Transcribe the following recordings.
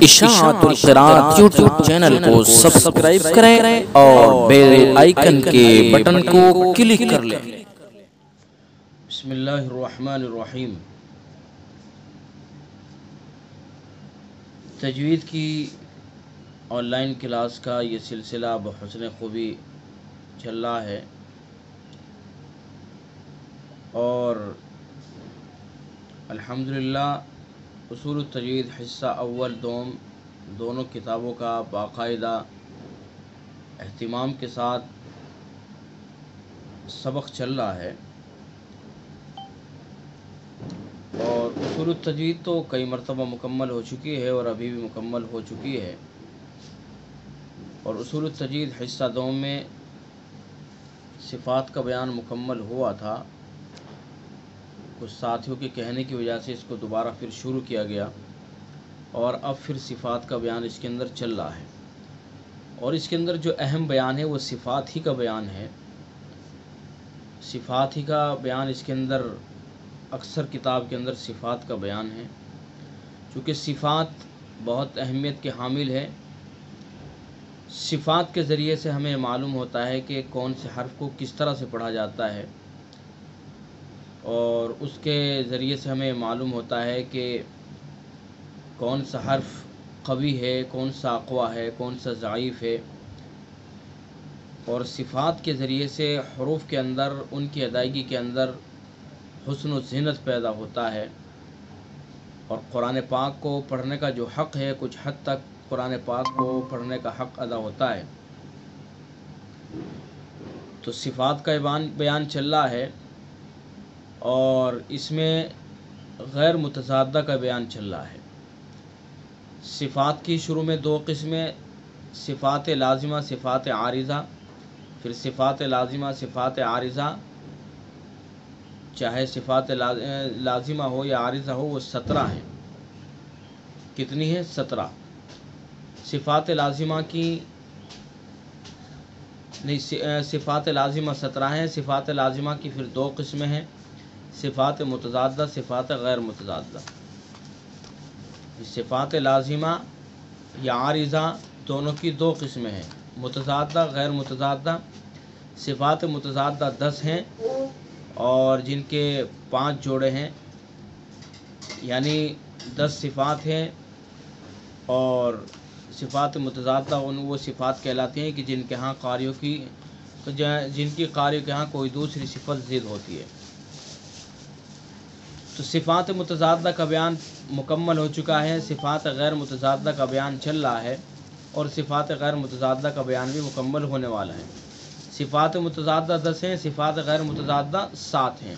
اشاعت القراءت YouTube channel کو subscribe کریں اور بیل آئیکن کے بٹن کو کلک کر لیں۔ بسم اللہ الرحمن الرحیم۔ تجوید کی آن لائن کلاس کا یہ سلسلہ بحسن خوبی چل رہا ہے اور الحمدللہ اصول التجوید حصہ اول دوم دونوں کتابوں کا باقاعدہ اہتمام کے ساتھ سبق چل رہا ہے، اور اصول التجوید تو کئی مرتبہ مکمل ہو چکی ہے اور ابھی بھی مکمل ہو چکی ہے، اور اصول التجوید حصہ دوم میں صفات کا بیان مکمل ہوا تھا۔ کچھ ساتھیوں کے کہنے کی وجہ سے اس کو دوبارہ پھر شروع کیا گیا اور اب پھر صفات کا بیان اس کے اندر چل رہا ہے، اور اس کے اندر جو اہم بیان ہے وہ صفات ہی کا بیان ہے۔ صفات ہی کا بیان اس کے اندر اکثر کتاب کے اندر صفات کا بیان ہے، چونکہ صفات بہت اہمیت کے حامل ہے۔ صفات کے ذریعے سے ہمیں معلوم ہوتا ہے کہ کون سے حرف کو کس طرح سے پڑھا جاتا ہے، اور اس کے ذریعے سے ہمیں معلوم ہوتا ہے کہ کون سا حرف قوی ہے، کون سا اقویٰ ہے، کون سا ضعیف ہے، اور صفات کے ذریعے سے حروف کے اندر ان کی ادائیگی کے اندر حسن و زینت پیدا ہوتا ہے، اور قرآن پاک کو پڑھنے کا جو حق ہے کچھ حد تک قرآن پاک کو پڑھنے کا حق ادا ہوتا ہے۔ تو صفات کا بیان چل رہا ہے اور اس میں غیر متضادہ کا بیان چل رہا ہے۔ صفات کی شروع میں دو قسمیں، صفات لازمہ، صفات عارضہ۔ پھر صفات لازمہ، صفات عارضہ، چاہے صفات لازمہ ہو یا عارضہ ہو، وہ 17 ہیں۔ کتنی ہیں؟ 17۔ صفات لازمہ کی صفات لازمہ 17 ہیں۔ صفات لازمہ کی پھر دو قسمیں ہیں، صفات متضادہ، صفات غیر متضادہ۔ صفات لازمہ یا عارضہ دونوں کی دو قسمیں ہیں، متضادہ غیر متضادہ۔ صفات متضادہ 10 ہیں اور جن کے 5 جوڑے ہیں، یعنی 10 صفات ہیں، اور صفات متضادہ وہ صفات کہلاتی ہیں کہ جن کے ہاں قاریوں کی قاریوں کے ہاں کوئی دوسری صفت زید ہوتی ہے۔ تو صفات متضادہ کا بیان مکمل ہو چکا ہے، صفات غیر متضادہ کا بیان چل رہا ہے، اور صفات غیر متضادہ کا بیان بھی مکمل ہونے والا ہے۔ صفات متضادہ 10 ہیں، صفات غیر متضادہ 7 ہیں۔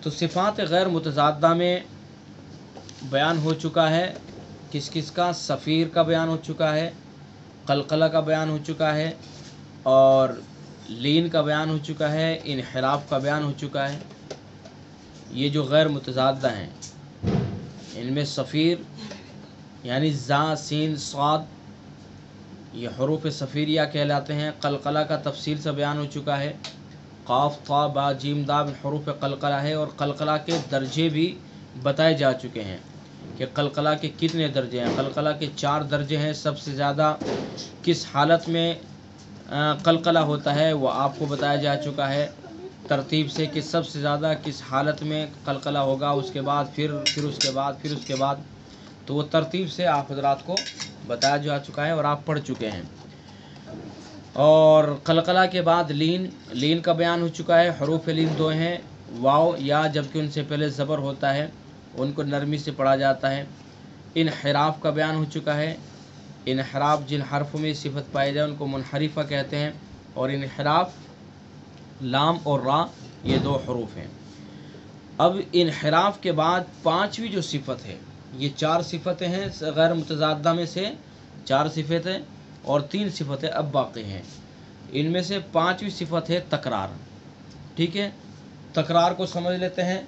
تو صفات غیر متضادہ میں بیان ہو چکا ہے کس کس کا؟ صفیر کا بیان ہو چکا ہے، قلقلہ کا بیان ہو چکا ہے، اور لین کا بیان ہو چکا ہے، انحراف کا بیان ہو چکا ہے۔ یہ جو غیر متضادہ ہیں ان میں صفیر یعنی ذا، سین، صاد، یہ حروف صفیریہ کہلاتے ہیں۔ قلقلہ کا تفصیل سے بیان ہو چکا ہے، قاف، طا، با، جیم، دال حروف قلقلہ ہے، اور قلقلہ کے درجے بھی بتائے جا چکے ہیں کہ قلقلہ کے کتنے درجے ہیں۔ قلقلہ کے 4 درجے ہیں۔ سب سے زیادہ کس حالت میں قلقلہ ہوتا ہے وہ آپ کو بتایا جا چکا ہے ترتیب سے، کہ سب سے زیادہ کس حالت میں قلقلہ ہوگا، اس کے بعد پھر اس کے بعد، تو وہ ترتیب سے آپ حضرات کو بتایا جا چکا ہے اور آپ پڑھ چکے ہیں۔ اور قلقلہ کے بعد لین کا بیان ہو چکا ہے۔ حروف لین 2 ہیں، واو یا، جبکہ ان سے پہلے زبر ہوتا ہے ان کو نرمی سے پڑھا جاتا ہے۔ انحراف کا بیان ہو چکا ہے۔ انحراف جن حرفوں میں صفت پائی جائے ان کو منحرفہ کہتے ہیں، اور انحراف لام اور را یہ 2 حروف ہیں۔ اب انحراف کے بعد 5ویں جو صفت ہے، یہ 4 صفتیں ہیں غیر متضادہ میں سے، 4 صفتیں اور 3 صفتیں اب باقی ہیں۔ ان میں سے 5ویں صفت ہے تکرار۔ ٹھیک ہے، تکرار کو سمجھ لیتے ہیں،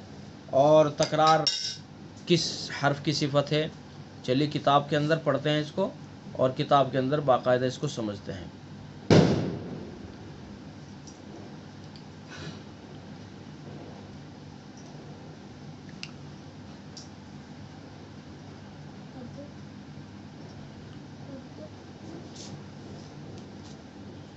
اور تکرار کس حرف کی صفت ہے چلیے کتاب کے اندر پڑھتے ہیں اس کو، اور کتاب کے اندر باقاعدہ اس کو سمجھتے ہیں۔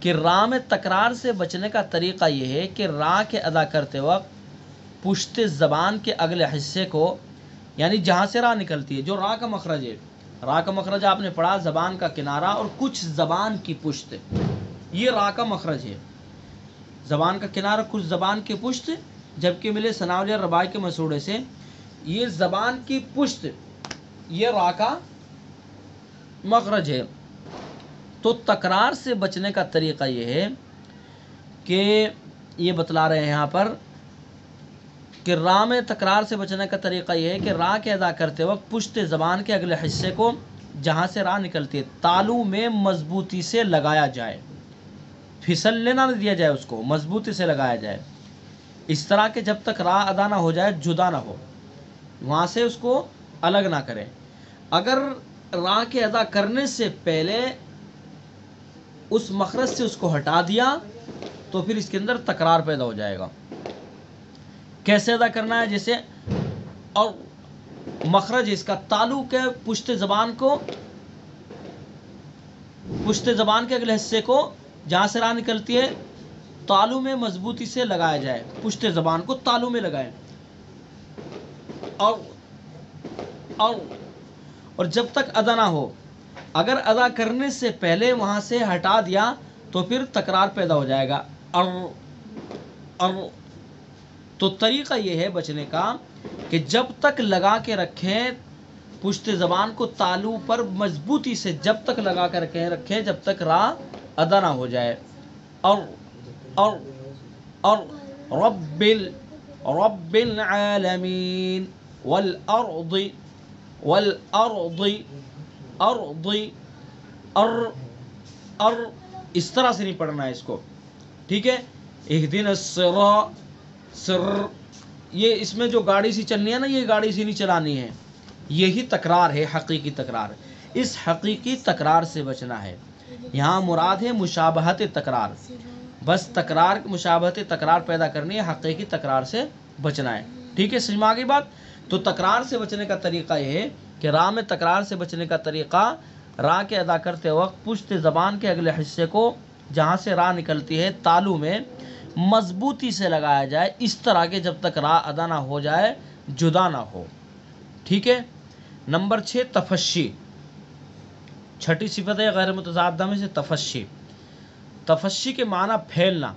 کہ را میں تکرار سے بچنے کا طریقہ یہ ہے کہ را کے ادا کرتے وقت پشت زبان کے اگلے حصے کو، یعنی جہاں سے را نکلتی ہے، جو را کا مخرج ہے، را کا مخرج آپ نے پڑھا زبان کا کنارہ اور کچھ زبان کی پشت، یہ را کا مخرج ہے، زبان کا کنارہ کچھ زبان کی پشت، جبکہ ملے ثناولی اور رباعی کے مسوڑے سے یہ زبان کی پشت، یہ را کا مخرج ہے۔ تو تکرار سے بچنے کا طریقہ یہ ہے کہ یہ بتلا رہے ہیں یہاں پر کہ را میں تکرار سے بچنے کا طریقہ یہ ہے کہ را کے ادا کرتے وقت پشت زبان کے اگلے حصے کو جہاں سے را نکلتی ہے تالو میں مضبوطی سے لگایا جائے، پھسلنے نہ دیا جائے، اس کو مضبوطی سے لگایا جائے، اس طرح کہ جب تک را ادا نہ ہو جائے جدا نہ ہو، وہاں سے اس کو الگ نہ کریں۔ اگر را کے ادا کرنے سے پہلے اس مخرج سے اس کو ہٹا دیا تو پھر اس کے اندر تکرار پیدا ہو جائے گا۔ کیسے ادا کرنا ہے؟ جیسے اور مخرج اس کا تعلق ہے پشت زبان کو، پشت زبان کے اگلے حصے کو جہاں سے را نکلتی ہے تالو میں مضبوطی سے لگایا جائے، پشت زبان کو تالو میں لگائیں، اور جب تک ادا نہ ہو، اگر ادا کرنے سے پہلے وہاں سے ہٹا دیا تو پھر تکرار پیدا ہو جائے گا۔ تو طریقہ یہ ہے بچنے کا کہ جب تک لگا کے رکھیں پشت زبان کو تالو پر مضبوطی سے، جب تک لگا کر رکھیں جب تک را ادا نہ ہو جائے۔ اور رب العالمین والارض اس طرح سے نہیں پڑھنا ہے اس کو، ٹھیک ہے؟ اہدنا سر، یہ اس میں جو گاڑی سی چلنی ہے نا، یہ گاڑی سی نہیں چلانی ہے، یہی تکرار ہے، حقیقی تکرار۔ اس حقیقی تکرار سے بچنا ہے۔ یہاں مراد ہے مشابہت تکرار، بس تکرار مشابہت تکرار پیدا کرنی ہے، حقیقی تکرار سے بچنا ہے، ٹھیک ہے؟ سمجھ میں آ گئی بات؟ تو تکرار سے بچنے کا طریقہ یہ ہے کہ را میں تکرار سے بچنے کا طریقہ، را کے ادا کرتے وقت پشت زبان کے اگلے حصے کو جہاں سے را نکلتی ہے تالو میں مضبوطی سے لگایا جائے، اس طرح کہ جب تک را ادا نہ ہو جائے جدا نہ ہو، ٹھیک ہے؟ نمبر 6 تفشی، چھٹی صفت ہے غیر متضادہ میں سے تفشی۔ تفشی کے معنی پھیلنا،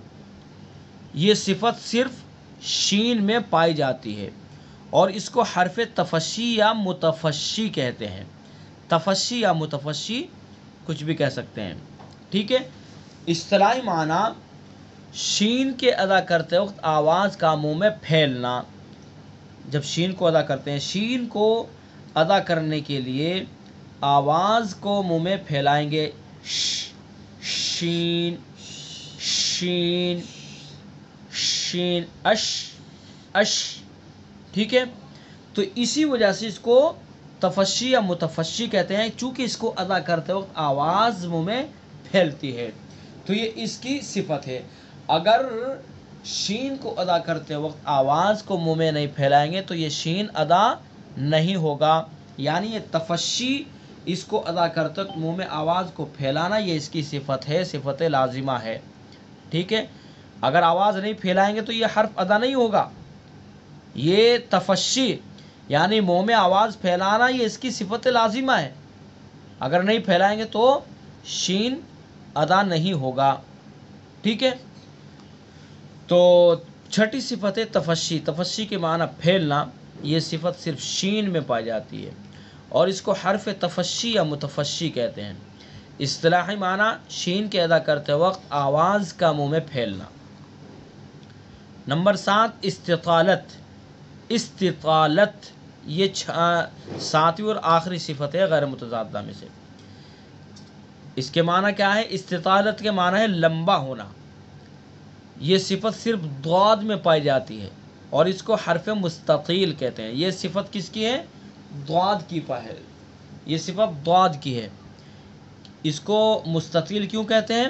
یہ صفت صرف شین میں پائی جاتی ہے اور اس کو حرف تفشی یا متفشی کہتے ہیں۔ تفشی یا متفشی کچھ بھی کہہ سکتے ہیں، ٹھیک ہے؟ اصطلاحی معنی شین کے ادا کرتے وقت آواز کا منہ میں پھیلنا۔ جب شین کو ادا کرتے ہیں، شین کو ادا کرنے کے لیے آواز کو منہ میں پھیلائیں گے، شین شین شین، اش، ٹھیک ہے؟ تو اسی وجہ سے اس کو تفشی یا متفشی کہتے ہیں، چونکہ اس کو ادا کرتے وقت آواز منہ میں پھیلتی ہے، تو یہ اس کی صفت ہے۔ اگر شین کو ادا کرتے وقت آواز کو منہ میں نہیں پھیلائیں گے تو یہ شین ادا نہیں ہوگا، یعنی یہ تفشی، اس کو ادا کرتے وقت منہ میں آواز کو پھیلانا، یہ اس کی صفت ہے، صفت لازمہ ہے، ٹھیک ہے؟ اگر آواز نہیں پھیلائیں گے تو یہ حرف ادا نہیں ہوگا۔ یہ تفشی یعنی منہ میں آواز پھیلانا، یہ اس کی صفت لازمہ ہے، اگر نہیں پھیلائیں گے تو شین ادا نہیں ہوگا، ٹھیک ہے؟ تو چھٹی صفت ہے تفشی۔ تفشی کے معنی پھیلنا، یہ صفت صرف شین میں پائی جاتی ہے اور اس کو حرف تفشی یا متفشی کہتے ہیں۔ اصطلاحی معنی شین کے ادا کرتے وقت آواز کا منہ میں پھیلنا۔ نمبر 7 استطالت۔ استطالت یہ 7ویں اور آخری صفت ہے غیر متضادہ میں سے۔ اس کے معنی کیا ہے؟ استطالت کے معنی ہے لمبا ہونا، یہ صفت صرف ضاد میں پائی جاتی ہے اور اس کو حرف مستطیل کہتے ہیں۔ یہ صفت کس کی ہے؟ ضاد کی ہے، یہ صفت ضاد کی ہے۔ اس کو مستطیل کیوں کہتے ہیں؟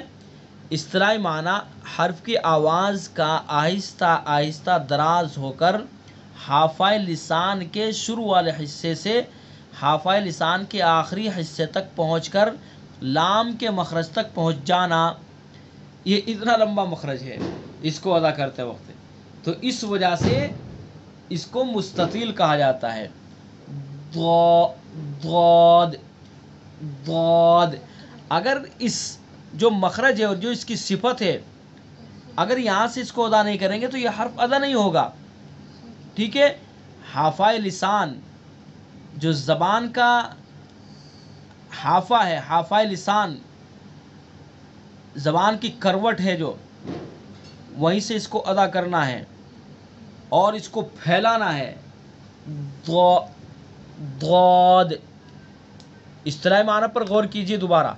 اصطلاحی معنی حرف کی آواز کا آہستہ آہستہ دراز ہو کر حافظ لسان کے شروع والے حصے سے حافظ لسان کے آخری حصے تک پہنچ کر لام کے مخرج تک پہنچ جانا، یہ اتنا لمبا مخرج ہے اس کو ادا کرتے وقت، تو اس وجہ سے اس کو مستطیل کہا جاتا ہے. ضاد ضاد. اگر اس جو مخرج ہے اور جو اس کی صفت ہے، اگر یہاں سے اس کو ادا نہیں کریں گے تو یہ حرف ادا نہیں ہوگا. ٹھیک ہے. حافہ لسان جو زبان کا حافہ ہے، حافہ لسان زبان کی کروٹ ہے، جو وہیں سے اس کو ادا کرنا ہے اور اس کو پھیلانا ہے. ضاد. اصطلاحی معنی پر غور کیجئے دوبارہ.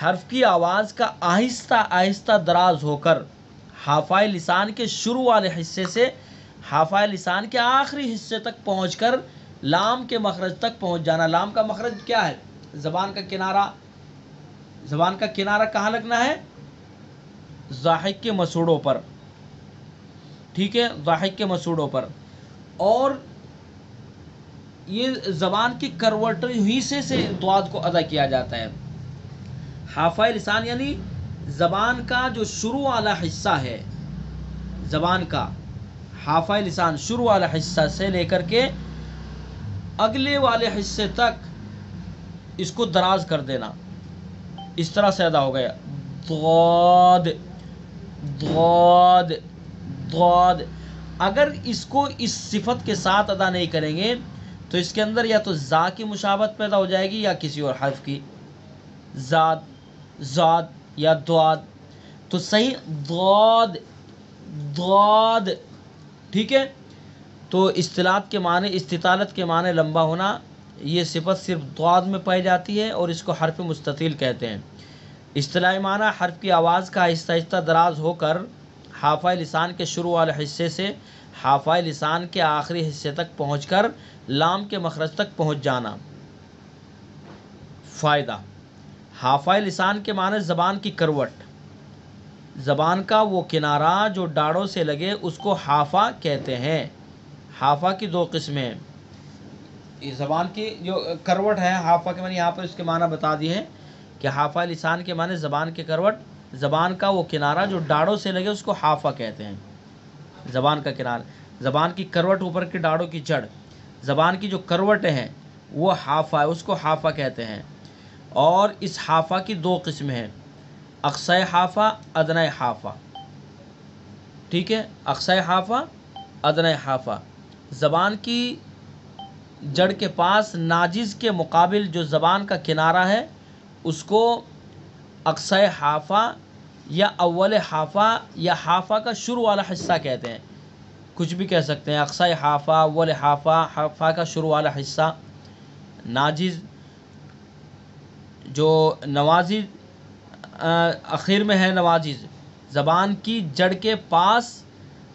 حرف کی آواز کا آہستہ آہستہ دراز ہو کر حافہ لسان کے شروع والے حصے سے حافہ لسان کے آخری حصے تک پہنچ کر لام کے مخرج تک پہنچ جانا. لام کا مخرج کیا ہے؟ زبان کا کنارہ. زبان کا کنارہ کہاں لگنا ہے؟ ضاحک کے مسوڑوں پر. ٹھیک ہے، ضاحک کے مسوڑوں پر. اور یہ زبان کی کروٹ حصے سے ضاد کو ادا کیا جاتا ہے. حافہ لسان یعنی زبان کا جو شروع والا حصہ ہے، زبان کا حافہ لسان شروع والا حصہ سے لے کر کے اگلے والے حصے تک اس کو دراز کر دینا. اس طرح سے ادا ہو گیا. ضاد ضاد ضاد. اگر اس کو اس صفت کے ساتھ ادا نہیں کریں گے تو اس کے اندر یا تو زا کی مشابہت پیدا ہو جائے گی یا کسی اور حرف کی، زاد زاد یا ضاد. تو صحیح ضاد ضاد. ٹھیک ہے. تو اصطلاحات کے معنی، استطالت کے معنی لمبا ہونا، یہ صفت صرف ضاد میں پائی جاتی ہے اور اس کو حرف مستطیل کہتے ہیں. اصطلاحی معنی حرف کی آواز کا آہستہ آہستہ دراز ہو کر حافہ لسان کے شروع والے حصے سے حافہ لسان کے آخری حصے تک پہنچ کر لام کے مخرج تک پہنچ جانا. فائدہ: حافہ لسان کے معنی زبان کی کروٹ، زبان کا وہ کنارہ جو ڈاڑوں سے لگے اس کو حافہ کہتے ہیں. حافہ کی دو قسمیں، یہ زبان کی جو کروٹ ہے، حافہ کے معنی یہاں پر اس کے معنی بتا دیے ہیں کہ حافہ لسان کے معنی زبان کی کروٹ، زبان کا وہ کنارہ جو ڈاڑوں سے لگے اس کو حافہ کہتے ہیں. زبان کا کنارہ، زبان کی کروٹ، اوپر کی ڈاڑوں کی جڑ، زبان کی جو کروٹیں ہیں وہ حافہ ہے، اس کو حافہ کہتے ہیں. اور اس حافہ کی دو قسمیں ہیں، اقصی حافہ، ادنی حافہ. ٹھیک ہے. اقصی حافہ، ادنی حافہ. زبان کی جڑ کے پاس ناجز کے مقابل جو زبان کا کنارہ ہے اس کو اقصی حافہ یا اول حافہ یا حافہ کا شروع والا حصہ کہتے ہیں. کچھ بھی کہہ سکتے ہیں، اقصی حافہ، اول حافہ، حافہ کا شروع والا حصہ. ناجز جو نواجز اخیر میں ہے، نواجز زبان کی جڑ کے پاس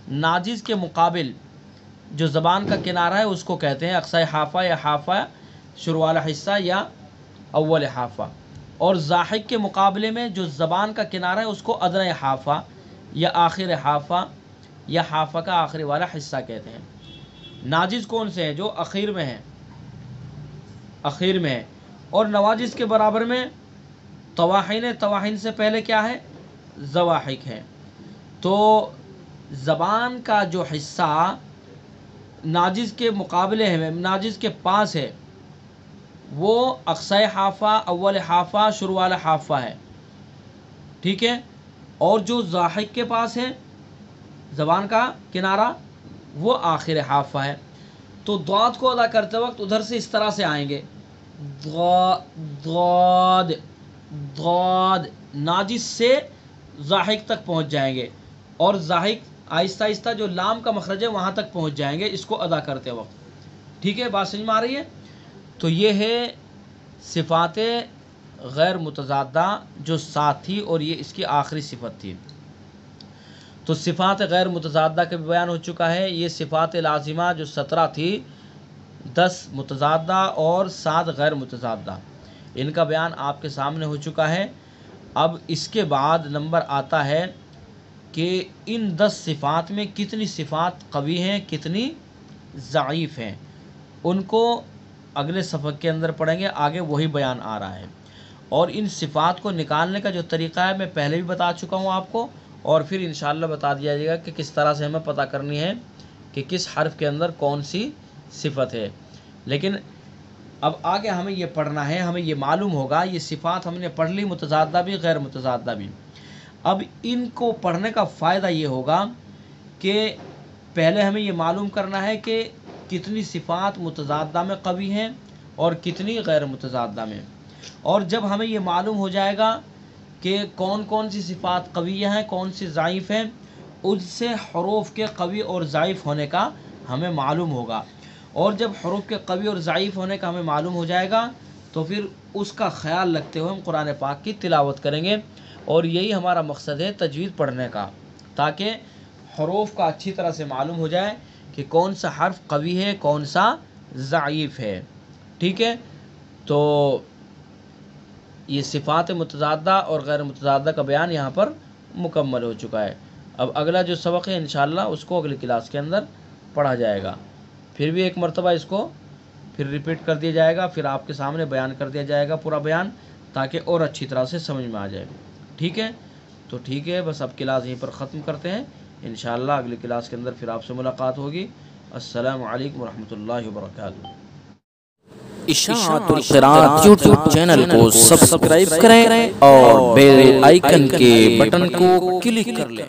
ناجز کے مقابل جو زبان کا کنارہ ہے اس کو کہتے ہیں اقصی حافہ یا حافہ شروع والا حصہ یا اول حافہ. اور ضاحک کے مقابلے میں جو زبان کا کنارہ ہے اس کو ادنی حافہ یا آخر حافہ یا حافہ کا آخری والا حصہ کہتے ہیں. ناجز کون سے ہیں؟ جو اخیر میں ہیں، اخیر میں ہے. اور نواجز کے برابر میں طواحین، طواحین سے پہلے کیا ہے؟ زواحک ہے. تو زبان کا جو حصہ ناجز کے مقابلے ہے، ناجز کے پاس ہے، وہ اقصی حافہ، اول حافہ، شروع والا حافہ ہے. ٹھیک ہے. اور جو ضاحک کے پاس ہے زبان کا کنارہ وہ آخر حافہ ہے. تو ضاد کو ادا کرتے وقت ادھر سے اس طرح سے آئیں گے، ضاد ضاد، ناجز سے ضاحک تک پہنچ جائیں گے اور ضاحک آہستہ آہستہ جو لام کا مخرج ہے وہاں تک پہنچ جائیں گے اس کو ادا کرتے وقت. ٹھیک ہے، بات سمجھ میں آ رہی ہے؟ تو یہ ہے صفات غیر متضادہ جو 7 تھی اور یہ اس کی آخری صفت تھی. تو صفات غیر متضادہ کا بھی بیان ہو چکا ہے. یہ صفات لازمہ جو 17 تھی، 10 متضادہ اور 7 غیر متضادہ، ان کا بیان آپ کے سامنے ہو چکا ہے. اب اس کے بعد نمبر آتا ہے کہ ان 10 صفات میں کتنی صفات قوی ہیں، کتنی ضعیف ہیں. ان کو اگلے صفحے کے اندر پڑھیں گے، آگے وہی بیان آ رہا ہے. اور ان صفات کو نکالنے کا جو طریقہ ہے میں پہلے بھی بتا چکا ہوں آپ کو، اور پھر انشاءاللہ بتا دیا جائے گا کہ کس طرح سے ہمیں پتہ کرنی ہے کہ کس حرف کے اندر کون سی صفت ہے۔ لیکن اب آگے ہمیں یہ پڑھنا ہے، ہمیں یہ معلوم ہوگا، یہ صفات ہم نے پڑھ لی، متضادہ بھی غیر متضادہ بھی۔ اب ان کو پڑھنے کا فائدہ یہ ہوگا کہ پہلے ہمیں یہ معلوم کرنا ہے کہ کتنی صفات متضادہ میں قوی ہیں اور کتنی غیر متضادہ میں، اور جب ہمیں یہ معلوم ہو جائے گا کہ کون کون سی صفات قویہ ہیں کون سی ضعیف ہیں، اس سے حروف کے قوی اور ضعیف ہونے کا ہمیں معلوم ہوگا، اور جب حروف کے قوی اور ضعیف ہونے کا ہمیں معلوم ہو جائے گا تو پھر اس کا خیال رکھتے ہوئے ہم قرآن پاک کی تلاوت کریں گے، اور یہی ہمارا مقصد ہے تجوید پڑھنے کا، تاکہ حروف کا اچھی طرح سے معلوم ہو جائے کہ کون سا حرف قوی ہے کون سا ضعیف ہے۔ ٹھیک ہے، تو یہ صفات متضادہ اور غیر متضادہ کا بیان یہاں پر مکمل ہو چکا ہے۔ اب اگلا جو سبق ہے انشاءاللہ اس کو اگلی کلاس کے اندر پڑھا جائے گا، پھر بھی ایک مرتبہ اس کو پھر ریپیٹ کر دیا جائے گا، پھر آپ کے سامنے بیان کر دیا جائے گا پورا بیان، تاکہ اور اچھی طرح سے سمجھ میں آ جائے۔ ٹھیک ہے، تو ٹھیک ہے، بس اب کلاس یہیں پر ختم کرتے ہیں، انشاءاللہ اگلی کلاس کے اندر پھر آپ سے ملاقات ہوگی۔ السلام علیکم ورحمۃ اللہ وبرکاتہ۔ اشاعت القراءت یوٹیوب چینل کو سبسکرائب کریں اور بیل آئیکن کے بٹن کو کلک کر لیں۔